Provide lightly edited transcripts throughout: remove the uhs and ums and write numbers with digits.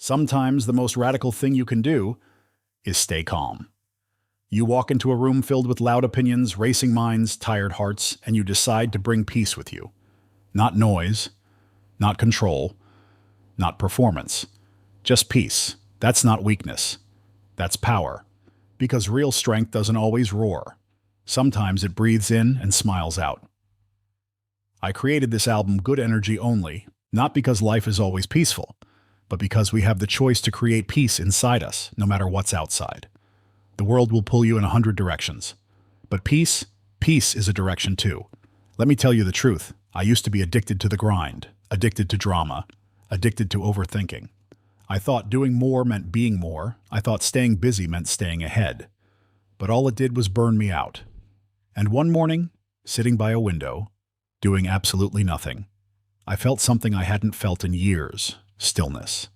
Sometimes the most radical thing you can do is stay calm. You walk into a room filled with loud opinions, racing minds, tired hearts, and you decide to bring peace with you. Not noise, not control, not performance. Just peace. That's not weakness. That's power. Because real strength doesn't always roar. Sometimes it breathes in and smiles out. I created this album Good Energy Only, not because life is always peaceful, but because we have the choice to create peace inside us, no matter what's outside. The world will pull you in 100 directions. But peace is a direction too. Let me tell you the truth. I used to be addicted to the grind, addicted to drama, addicted to overthinking. I thought doing more meant being more. I thought staying busy meant staying ahead. But all it did was burn me out. And one morning, sitting by a window, doing absolutely nothing, I felt something I hadn't felt in years: stillness.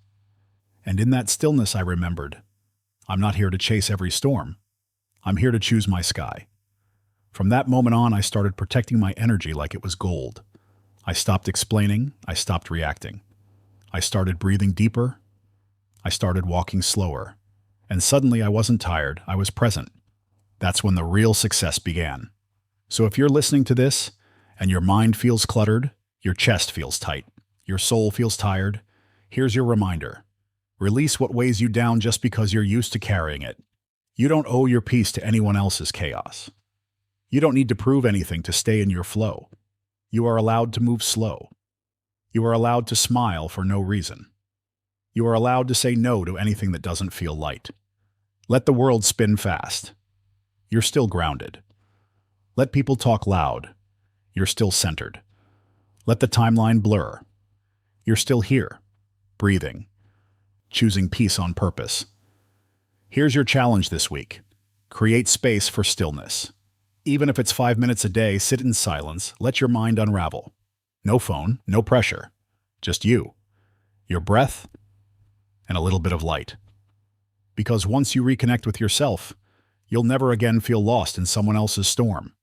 And in that stillness I remembered, I'm not here to chase every storm. I'm here to choose my sky. From that moment on, I started protecting my energy like it was gold. I stopped explaining. I stopped reacting. I started breathing deeper. I started walking slower. And suddenly I wasn't tired. I was present. That's when the real success began. So if you're listening to this and your mind feels cluttered, your chest feels tight, your soul feels tired, here's your reminder. Release what weighs you down just because you're used to carrying it. You don't owe your peace to anyone else's chaos. You don't need to prove anything to stay in your flow. You are allowed to move slow. You are allowed to smile for no reason. You are allowed to say no to anything that doesn't feel light. Let the world spin fast. You're still grounded. Let people talk loud. You're still centered. Let the timeline blur. You're still here, breathing, choosing peace on purpose. Here's your challenge this week. Create space for stillness. Even if it's 5 minutes a day, sit in silence, let your mind unravel. No phone, no pressure. Just you, your breath, and a little bit of light. Because once you reconnect with yourself, you'll never again feel lost in someone else's storm.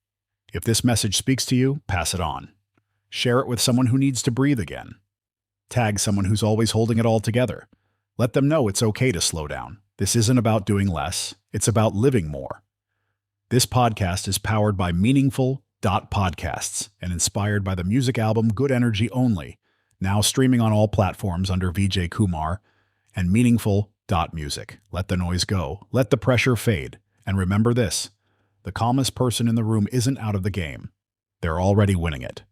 If this message speaks to you, pass it on. Share it with someone who needs to breathe again. Tag someone who's always holding it all together. Let them know it's okay to slow down. This isn't about doing less, it's about living more. This podcast is powered by Meaningful.Podcasts and inspired by the music album Good Energy Only, now streaming on all platforms under VJ Kumar and Meaningful.Music. Let the noise go, let the pressure fade, and remember this: the calmest person in the room isn't out of the game. They're already winning it.